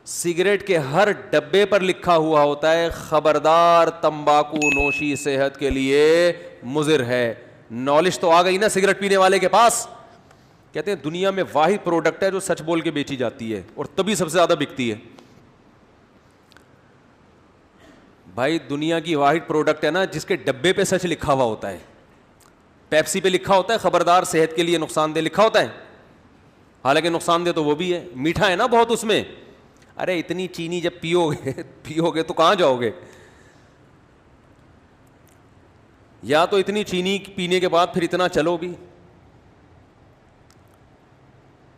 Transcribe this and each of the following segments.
Cigarette کے ہر ڈبے پر لکھا ہوا ہوتا ہے خبردار تمباکو نوشی صحت کے لیے مضر ہے. نالج تو آ گئی نا سگریٹ پینے والے کے پاس. کہتے ہیں دنیا میں واحد پروڈکٹ ہے جو سچ بول کے بیچی جاتی ہے اور تبھی سب سے زیادہ بکتی ہے. بھائی دنیا کی واحد پروڈکٹ ہے نا جس کے ڈبے پہ سچ لکھا ہوا ہوتا ہے. پیپسی پہ لکھا ہوتا ہے خبردار صحت کے لیے نقصان دہ لکھا ہوتا ہے, حالانکہ نقصان دہ تو وہ بھی ہے, میٹھا ہے نا بہت اس میں. ارے اتنی چینی جب پیو گے تو کہاں جاؤ گے؟ یا تو اتنی چینی پینے کے بعد پھر اتنا چلو بھی.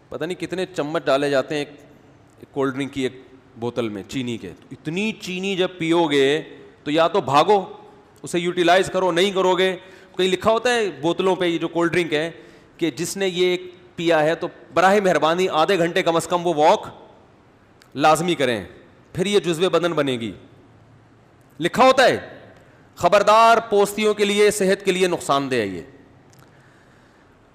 پتہ نہیں کتنے چمچ ڈالے جاتے ہیں ایک کولڈ ڈرنک کی ایک بوتل میں چینی کے. اتنی چینی جب پیو گے تو یا تو بھاگو, اسے یوٹیلائز کرو, نہیں کرو گے. کہیں لکھا ہوتا ہے بوتلوں پہ یہ جو کولڈ ڈرنک ہے کہ جس نے یہ پیا ہے تو براہ مہربانی آدھے گھنٹے کم از کم وہ واک لازمی کریں, پھر یہ جزو بدن بنے گی. لکھا ہوتا ہے خبردار پوستیوں کے لیے صحت کے لیے نقصان دہ ہے یہ.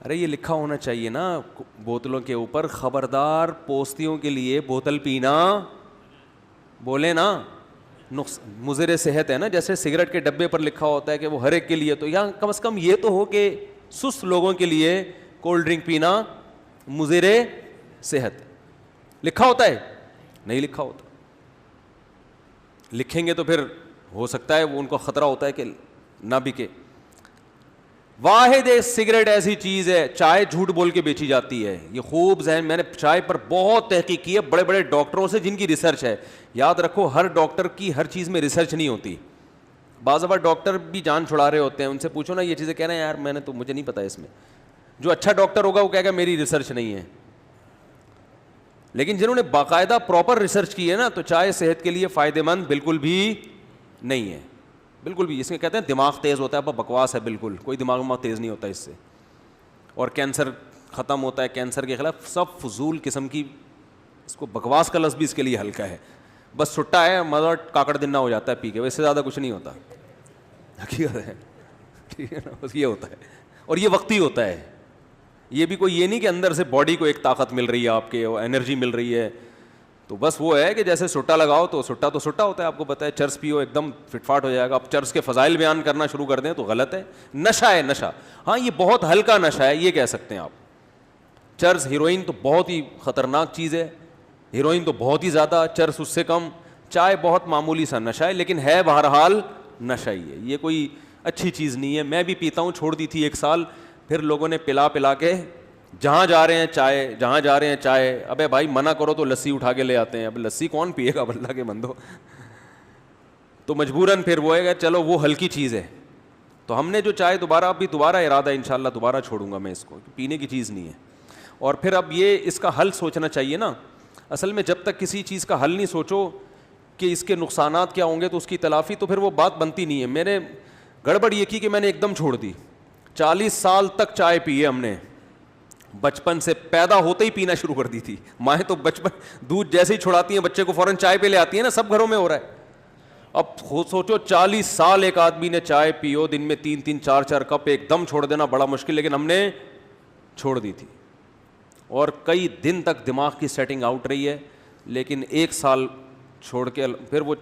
ارے یہ لکھا ہونا چاہیے نا بوتلوں کے اوپر خبردار پوستیوں کے لیے بوتل پینا, بولے نا مضر صحت ہے نا. جیسے سگریٹ کے ڈبے پر لکھا ہوتا ہے کہ وہ ہر ایک کے لیے, تو یا کم از کم یہ تو ہو کہ سست لوگوں کے لیے کولڈ ڈرنک پینا مضر صحت. لکھا ہوتا ہے؟ نہیں لکھا ہوتا. لکھیں گے تو پھر ہو سکتا ہے وہ ان کو خطرہ ہوتا ہے کہ نہ بکے. واحد ایک سگریٹ ایسی چیز ہے, چائے جھوٹ بول کے بیچی جاتی ہے. یہ خوب ذہن, میں نے چائے پر بہت تحقیق کی ہے بڑے بڑے ڈاکٹروں سے جن کی ریسرچ ہے. یاد رکھو ہر ڈاکٹر کی ہر چیز میں ریسرچ نہیں ہوتی. بعض دفعہ ڈاکٹر بھی جان چھڑا رہے ہوتے ہیں, ان سے پوچھو نا یہ چیزیں, کہہ رہے ہیں یار میں نے تو مجھے نہیں پتا اس میں. جو اچھا ڈاکٹر ہوگا وہ کہے گا میری ریسرچ نہیں ہے. لیکن جنہوں نے باقاعدہ پراپر ریسرچ کی ہے نا, تو چائے صحت کے لیے فائدہ مند بالکل بھی نہیں ہے, بالکل بھی. اس میں کہتے ہیں دماغ تیز ہوتا ہے, بکواس ہے بالکل, کوئی دماغ تیز نہیں ہوتا اس سے. اور کینسر ختم ہوتا ہے, کینسر کے خلاف سب فضول قسم کی, اس کو بکواس کا لفظ بھی اس کے لیے ہلکا ہے. بس چھٹا ہے مزہ کاکڑ دنہ ہو جاتا ہے پی کے, ویسے زیادہ کچھ نہیں ہوتا. حقیقت ہے, ٹھیک ہے نا, بس یہ ہوتا ہے. اور یہ وقتی ہوتا ہے, یہ بھی کوئی یہ نہیں کہ اندر سے باڈی کو ایک طاقت مل رہی ہے آپ کے, انرجی مل رہی ہے. تو بس وہ ہے کہ جیسے سٹا لگاؤ تو سٹا ہوتا ہے, آپ کو پتہ ہے. چرس پیو ایک دم فٹ فاٹ ہو جائے گا. اب چرس کے فضائل بیان کرنا شروع کر دیں تو غلط ہے. نشہ ہے نشہ, ہاں یہ بہت ہلکا نشہ ہے یہ کہہ سکتے ہیں آپ. چرس, ہیروئن تو بہت ہی خطرناک چیز ہے, ہیروئن تو بہت ہی زیادہ, چرس اس سے کم. چائے بہت معمولی سا نشہ ہے لیکن ہے بہرحال نشہ ہی ہے. یہ کوئی اچھی چیز نہیں ہے. میں بھی پیتا ہوں, چھوڑ دی تھی 1 سال, پھر لوگوں نے پلا کے جہاں جا رہے ہیں چائے. ابے بھائی منع کرو تو لسی اٹھا کے لے آتے ہیں. اب لسی کون پیے گا اللہ کے بندو. تو مجبوراً پھر وہ ہے کہ چلو وہ ہلکی چیز ہے. تو ہم نے جو چائے دوبارہ ارادہ ہے انشاءاللہ دوبارہ چھوڑوں گا میں اس کو, پینے کی چیز نہیں ہے. اور پھر اب یہ اس کا حل سوچنا چاہیے نا. اصل میں جب تک کسی چیز کا حل نہیں سوچو کہ اس کے نقصانات کیا ہوں گے تو اس کی تلافی, تو پھر وہ بات بنتی نہیں ہے. میں نے گڑبڑ یہ کی کہ میں نے ایک دم چھوڑ دی. 40 سال تک چائے پی ہے ہم نے, بچپن سے, پیدا ہوتے ہی پینا شروع کر دی تھی. مائیں تو بچپن دودھ جیسے ہی چھڑاتی ہیں بچے کو فوراً چائے پہ لے آتی ہیں نا, سب گھروں میں ہو رہا ہے. اب سوچو 40 سال ایک آدمی نے چائے پیو, دن میں 3 4 کپ, ایک دم چھوڑ دینا بڑا مشکل, لیکن ہم نے چھوڑ دی تھی. اور کئی دن تک دماغ کی سیٹنگ آؤٹ رہی ہے, لیکن 1 سال چھوڑ کے پھر وہ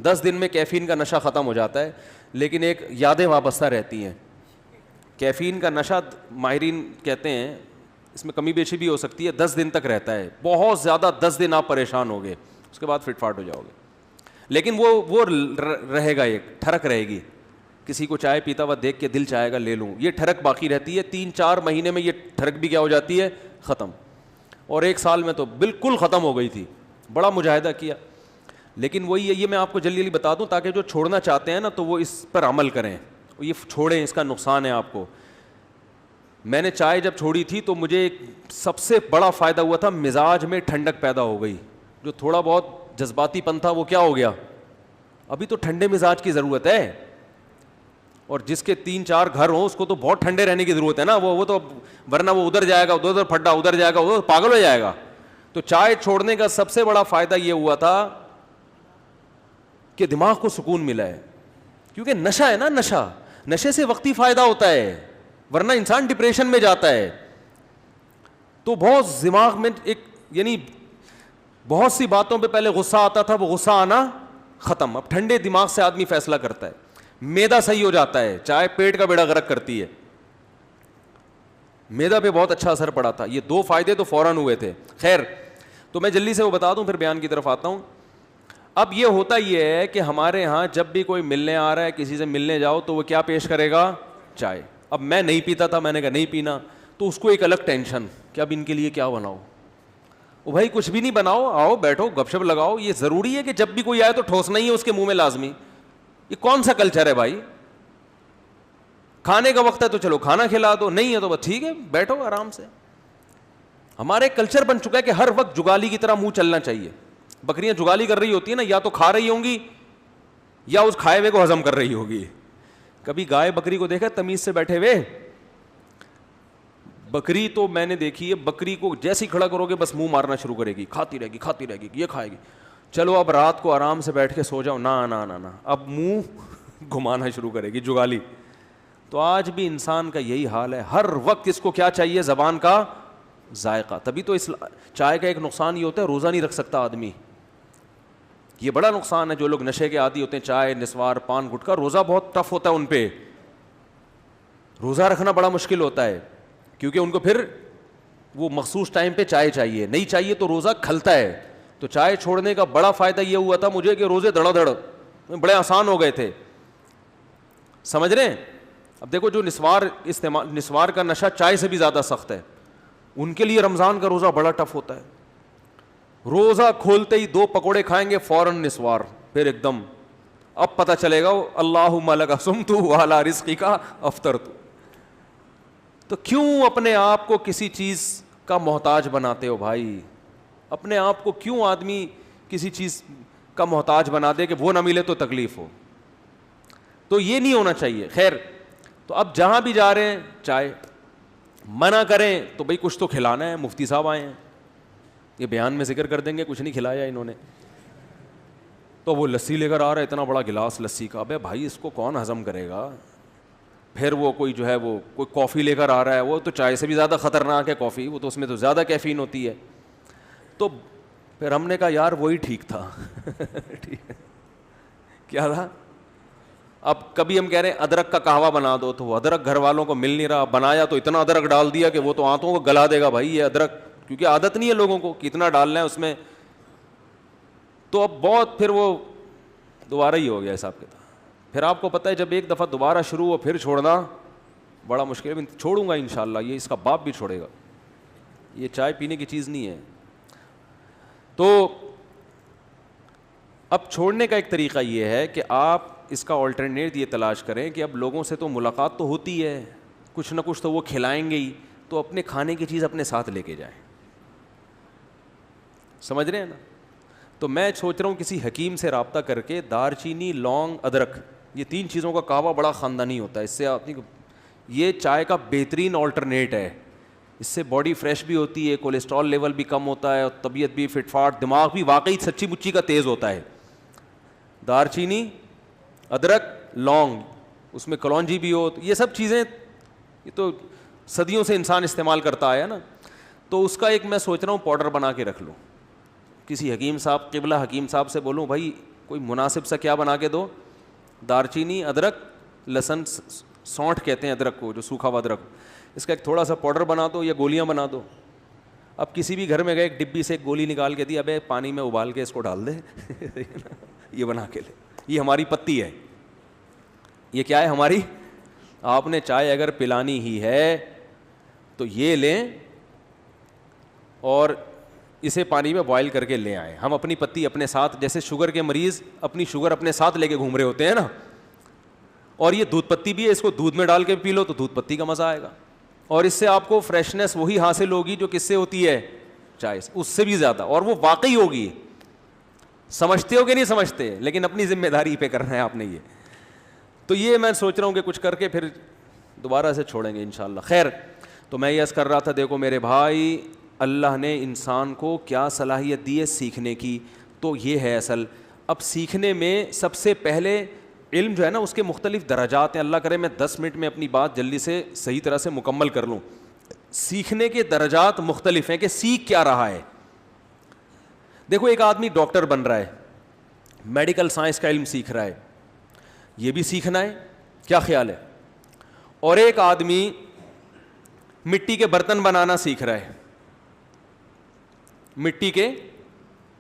10 دن میں کیفین کا نشہ ختم ہو جاتا ہے, لیکن ایک یادیں وابستہ رہتی ہیں. کیفین کا نشہ ماہرین کہتے ہیں اس میں کمی بیشی بھی ہو سکتی ہے, 10 دن تک رہتا ہے, بہت زیادہ 10 دن آپ پریشان ہو گئے, اس کے بعد فٹ فاٹ ہو جاؤ گے. لیکن وہ رہے گا, ایک ٹھڑک رہے گی. کسی کو چائے پیتا ہوا دیکھ کے دل چاہے گا لے لوں, یہ ٹھڑک باقی رہتی ہے. 3 4 مہینے میں یہ ٹھڑک بھی کیا ہو جاتی ہے, ختم. اور 1 سال میں تو بالکل ختم ہو گئی تھی, بڑا مجاہدہ کیا. لیکن وہی ہے, یہ میں آپ کو جلدی بتا دوں تاکہ جو چھوڑنا چاہتے ہیں نا تو وہ اس پر عمل کریں, یہ چھوڑیں, اس کا نقصان ہے آپ کو. میں نے چائے جب چھوڑی تھی تو مجھے سب سے بڑا فائدہ ہوا تھا, مزاج میں ٹھنڈک پیدا ہو گئی. جو تھوڑا بہت جذباتی پن تھا وہ کیا ہو گیا. ابھی تو ٹھنڈے مزاج کی ضرورت ہے, اور جس کے 3 4 گھر ہوں اس کو تو بہت ٹھنڈے رہنے کی ضرورت ہے نا. وہ تو ورنہ وہ ادھر جائے گا, ادھر پھڈا, ادھر جائے گا, ادھر پاگل ہو جائے گا. تو چائے چھوڑنے کا سب سے بڑا فائدہ یہ ہوا تھا کہ دماغ کو سکون ملا ہے, کیونکہ نشہ ہے نا, نشے سے وقتی فائدہ ہوتا ہے, ورنہ انسان ڈپریشن میں جاتا ہے. تو بہت دماغ میں ایک یعنی بہت سی باتوں پہ پہلے غصہ آتا تھا، وہ غصہ آنا ختم. اب ٹھنڈے دماغ سے آدمی فیصلہ کرتا ہے. میدا صحیح ہو جاتا ہے. چائے پیٹ کا بیڑا غرق کرتی ہے. میدا پہ بہت اچھا اثر پڑا تھا. یہ 2 فائدے تو فوراً ہوئے تھے. خیر تو میں جلدی سے وہ بتا دوں پھر بیان کی طرف آتا ہوں. اب یہ ہوتا یہ ہے کہ ہمارے ہاں جب بھی کوئی ملنے آ رہا ہے، کسی سے ملنے جاؤ تو وہ کیا پیش کرے گا؟ چائے. اب میں نہیں پیتا تھا، میں نے کہا نہیں پینا، تو اس کو ایک الگ ٹینشن کہ اب ان کے لیے کیا بناؤ. وہ بھائی کچھ بھی نہیں بناؤ، آؤ بیٹھو گپ شپ لگاؤ. یہ ضروری ہے کہ جب بھی کوئی آئے تو ٹھوسنا ہی ہے اس کے منہ میں لازمی؟ یہ کون سا کلچر ہے بھائی؟ کھانے کا وقت ہے تو چلو کھانا کھلا دو، نہیں ہے تو بس ٹھیک ہے بیٹھو آرام سے. ہمارے کلچر بن چکا ہے کہ ہر وقت جگالی کی طرح منہ چلنا چاہیے. بکریاں جگالی کر رہی ہوتی ہیں نا، یا تو کھا رہی ہوں گی یا اس کھائے ہوئے کو ہضم کر رہی ہوگی. کبھی گائے بکری کو دیکھا تمیز سے بیٹھے ہوئے؟ بکری تو میں نے دیکھی ہے، بکری کو جیسے ہی کھڑا کرو گے بس منہ مارنا شروع کرے گی، کھاتی رہے گی کھاتی رہے گی، یہ کھائے گی. چلو اب رات کو آرام سے بیٹھ کے سو جاؤ، نا نا نا نا، اب منہ گھمانا شروع کرے گی جگالی. تو آج بھی انسان کا یہی حال ہے، ہر وقت اس کو کیا چاہیے؟ زبان کا ذائقہ. تبھی تو چائے کا ایک نقصان یہ ہوتا ہے، روزہ نہیں رکھ سکتا آدمی. یہ بڑا نقصان ہے. جو لوگ نشے کے عادی ہوتے ہیں، چائے نسوار پان گٹکا، روزہ بہت ٹف ہوتا ہے ان پہ. روزہ رکھنا بڑا مشکل ہوتا ہے کیونکہ ان کو پھر وہ مخصوص ٹائم پہ چائے چاہیے، نہیں چاہیے تو روزہ کھلتا ہے. تو چائے چھوڑنے کا بڑا فائدہ یہ ہوا تھا مجھے کہ روزے دڑا دڑ بڑے آسان ہو گئے تھے. سمجھ رہے ہیں؟ اب دیکھو جو نسوار کا نشہ چائے سے بھی زیادہ سخت ہے، ان کے لیے رمضان کا روزہ بڑا ٹف ہوتا ہے. روزہ کھولتے ہی 2 پکوڑے کھائیں گے فوراً نسوار، پھر ایک دم اب پتہ چلے گا اللہم لک صمت وعلی رزقک افطرت. تو کیوں اپنے آپ کو کسی چیز کا محتاج بناتے ہو بھائی؟ اپنے آپ کو کیوں آدمی کسی چیز کا محتاج بنا دے کہ وہ نہ ملے تو تکلیف ہو؟ تو یہ نہیں ہونا چاہیے. خیر تو اب جہاں بھی جا رہے ہیں چائے، منع کریں تو بھائی کچھ تو کھلانا ہے. مفتی صاحب آئے ہیں، یہ بیان میں ذکر کر دیں گے کچھ نہیں کھلایا انہوں نے، تو وہ لسی لے کر آ رہا ہے اتنا بڑا گلاس لسی کا. ابے بھائی اس کو کون ہضم کرے گا؟ پھر وہ کوئی جو ہے وہ کوئی کافی لے کر آ رہا ہے، وہ تو چائے سے بھی زیادہ خطرناک ہے کافی، وہ تو اس میں تو زیادہ کیفین ہوتی ہے. تو پھر ہم نے کہا یار وہی ٹھیک تھا. کیا تھا؟ اب کبھی ہم کہہ رہے ہیں ادرک کا قہوہ بنا دو، تو وہ ادرک گھر والوں کو مل نہیں رہا. بنایا تو اتنا ادرک ڈال دیا کہ وہ تو آنتوں کو گلا دے گا بھائی یہ ادرک، کیونکہ عادت نہیں ہے لوگوں کو کتنا ڈالنا ہے اس میں. تو اب بہت پھر وہ دوبارہ ہی ہو گیا حساب کتاب. پھر آپ کو پتہ ہے جب ایک دفعہ دوبارہ شروع ہو پھر چھوڑنا بڑا مشکل ہے. چھوڑوں گا انشاءاللہ، یہ اس کا باپ بھی چھوڑے گا. یہ چائے پینے کی چیز نہیں ہے. تو اب چھوڑنے کا ایک طریقہ یہ ہے کہ آپ اس کا آلٹرنیٹ یہ تلاش کریں کہ اب لوگوں سے تو ملاقات تو ہوتی ہے، کچھ نہ کچھ تو وہ کھلائیں گے ہی، تو اپنے کھانے کی چیز اپنے ساتھ لے کے جائیں. سمجھ رہے ہیں نا؟ تو میں سوچ رہا ہوں کسی حکیم سے رابطہ کر کے دار چینی، لونگ، ادرک، یہ 3 چیزوں کا قہوہ بڑا خاندانی ہوتا ہے. اس سے آپ یہ چائے کا بہترین آلٹرنیٹ ہے. اس سے باڈی فریش بھی ہوتی ہے، کولیسٹرول لیول بھی کم ہوتا ہے، اور طبیعت بھی فٹ فاٹ، دماغ بھی واقعی سچی مچی کا تیز ہوتا ہے. دار چینی، ادرک، لونگ، اس میں کلونجی بھی ہو، یہ سب چیزیں یہ تو صدیوں سے انسان استعمال کرتا آیا نا. تو اس کا ایک میں سوچ رہا ہوں پاؤڈر بنا کے رکھ لوں. کسی حکیم صاحب، قبلہ حکیم صاحب سے بولوں بھائی کوئی مناسب سا کیا بنا کے دو، دار چینی، ادرک، لہسن، سونٹھ کہتے ہیں ادرک کو، جو سوکھا ہوا ادرک، اس کا ایک تھوڑا سا پاؤڈر بنا دو یا گولیاں بنا دو. اب کسی بھی گھر میں گئے ایک ڈبی سے ایک گولی نکال کے دی، ابے پانی میں ابال کے اس کو ڈال دے یہ بنا کے لے. یہ ہماری پتی ہے. یہ کیا ہے ہماری؟ آپ نے چائے اگر پلانی ہی ہے تو یہ لیں اور اسے پانی میں بوائل کر کے لے آئیں. ہم اپنی پتی اپنے ساتھ، جیسے شوگر کے مریض اپنی شوگر اپنے ساتھ لے کے گھوم رہے ہوتے ہیں نا، اور یہ دودھ پتی بھی ہے، اس کو دودھ میں ڈال کے پی لو تو دودھ پتی کا مزہ آئے گا. اور اس سے آپ کو فریشنس وہی حاصل ہوگی جو کس سے ہوتی ہے؟ چائے سے، اس سے بھی زیادہ، اور وہ واقعی ہوگی. سمجھتے ہو کہ نہیں سمجھتے؟ لیکن اپنی ذمہ داری پہ کرنا ہے آپ نے یہ. تو یہ میں سوچ رہا ہوں کہ کچھ کر کے پھر دوبارہ سے چھوڑیں گے انشاءاللہ. خیر تو میں یہ عرض کر رہا تھا، دیکھو میرے بھائی، اللہ نے انسان کو کیا صلاحیت دی ہے سیکھنے کی، تو یہ ہے اصل. اب سیکھنے میں سب سے پہلے علم جو ہے نا اس کے مختلف درجات ہیں. اللہ کرے میں 10 منٹ میں اپنی بات جلدی سے صحیح طرح سے مکمل کر لوں. سیکھنے کے درجات مختلف ہیں کہ سیکھ کیا رہا ہے. دیکھو ایک آدمی ڈاکٹر بن رہا ہے, میڈیکل سائنس کا علم سیکھ رہا ہے, یہ بھی سیکھنا ہے, کیا خیال ہے؟ اور ایک آدمی مٹی کے برتن بنانا سیکھ رہا ہے, مٹی کے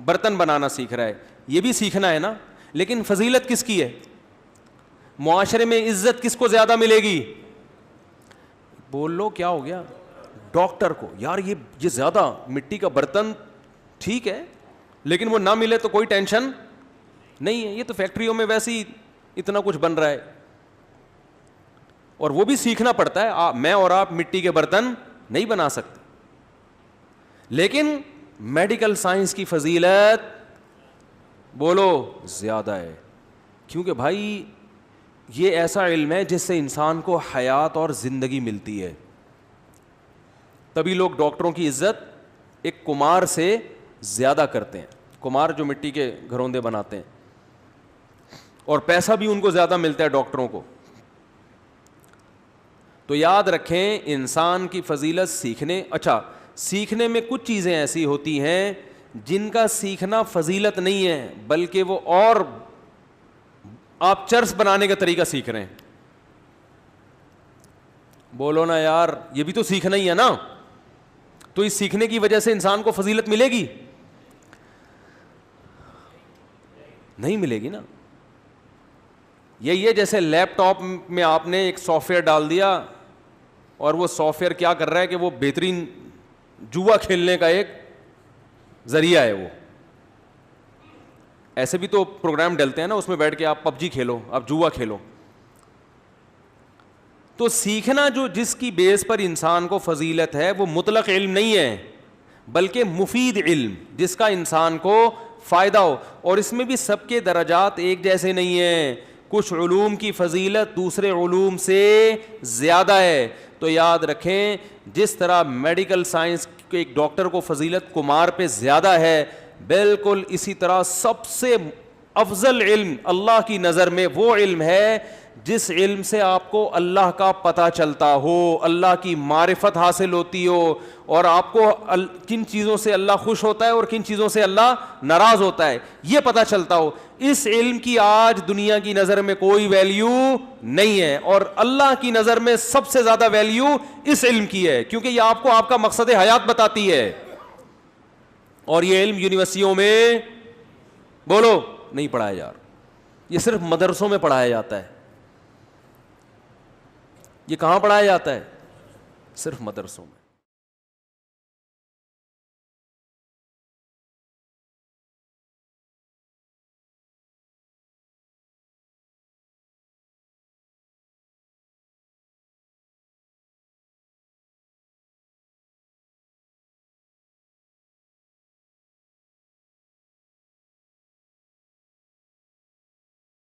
برتن بنانا سیکھ رہا ہے, یہ بھی سیکھنا ہے نا, لیکن فضیلت کس کی ہے؟ معاشرے میں عزت کس کو زیادہ ملے گی؟ بول لو کیا ہو گیا؟ ڈاکٹر کو. یار یہ زیادہ مٹی کا برتن ٹھیک ہے, لیکن وہ نہ ملے تو کوئی ٹینشن نہیں ہے, یہ تو فیکٹریوں میں ویسے ہی اتنا کچھ بن رہا ہے, اور وہ بھی سیکھنا پڑتا ہے. میں اور آپ مٹی کے برتن نہیں بنا سکتے, لیکن میڈیکل سائنس کی فضیلت بولو زیادہ ہے, کیونکہ بھائی یہ ایسا علم ہے جس سے انسان کو حیات اور زندگی ملتی ہے. تبھی لوگ ڈاکٹروں کی عزت ایک کمار سے زیادہ کرتے ہیں, کمار جو مٹی کے گھروندے بناتے ہیں, اور پیسہ بھی ان کو زیادہ ملتا ہے ڈاکٹروں کو. تو یاد رکھیں انسان کی فضیلت سیکھنے میں کچھ چیزیں ایسی ہوتی ہیں جن کا سیکھنا فضیلت نہیں ہے, بلکہ وہ اور آپ چرس بنانے کا طریقہ سیکھ رہے ہیں. بولو نا یار, یہ بھی تو سیکھنا ہی ہے نا. تو اس سیکھنے کی وجہ سے انسان کو فضیلت ملے گی؟ نہیں ملے گی نا. یہی ہے جیسے لیپ ٹاپ میں آپ نے ایک سافٹ ویئر ڈال دیا, اور وہ سافٹ ویئر کیا کر رہا ہے کہ وہ بہترین جوا کھیلنے کا ایک ذریعہ ہے. وہ ایسے بھی تو پروگرام ڈلتے ہیں نا, اس میں بیٹھ کے آپ پب جی کھیلو, آپ جوا کھیلو. تو سیکھنا جو جس کی بیس پر انسان کو فضیلت ہے وہ مطلق علم نہیں ہے, بلکہ مفید علم جس کا انسان کو فائدہ ہو. اور اس میں بھی سب کے درجات ایک جیسے نہیں ہیں, کچھ علوم کی فضیلت دوسرے علوم سے زیادہ ہے. تو یاد رکھیں جس طرح میڈیکل سائنس کے ایک ڈاکٹر کو فضیلت کمار پہ زیادہ ہے, بالکل اسی طرح سب سے افضل علم اللہ کی نظر میں وہ علم ہے جس علم سے آپ کو اللہ کا پتہ چلتا ہو, اللہ کی معرفت حاصل ہوتی ہو, اور آپ کو کن چیزوں سے اللہ خوش ہوتا ہے اور کن چیزوں سے اللہ ناراض ہوتا ہے یہ پتہ چلتا ہو. اس علم کی آج دنیا کی نظر میں کوئی ویلیو نہیں ہے, اور اللہ کی نظر میں سب سے زیادہ ویلیو اس علم کی ہے, کیونکہ یہ آپ کو آپ کا مقصد حیات بتاتی ہے. اور یہ علم یونیورسٹیوں میں بولو نہیں پڑھایا جا رہا, یہ صرف مدرسوں میں پڑھایا جاتا ہے. یہ کہاں پڑھایا جاتا ہے؟ صرف مدرسوں میں.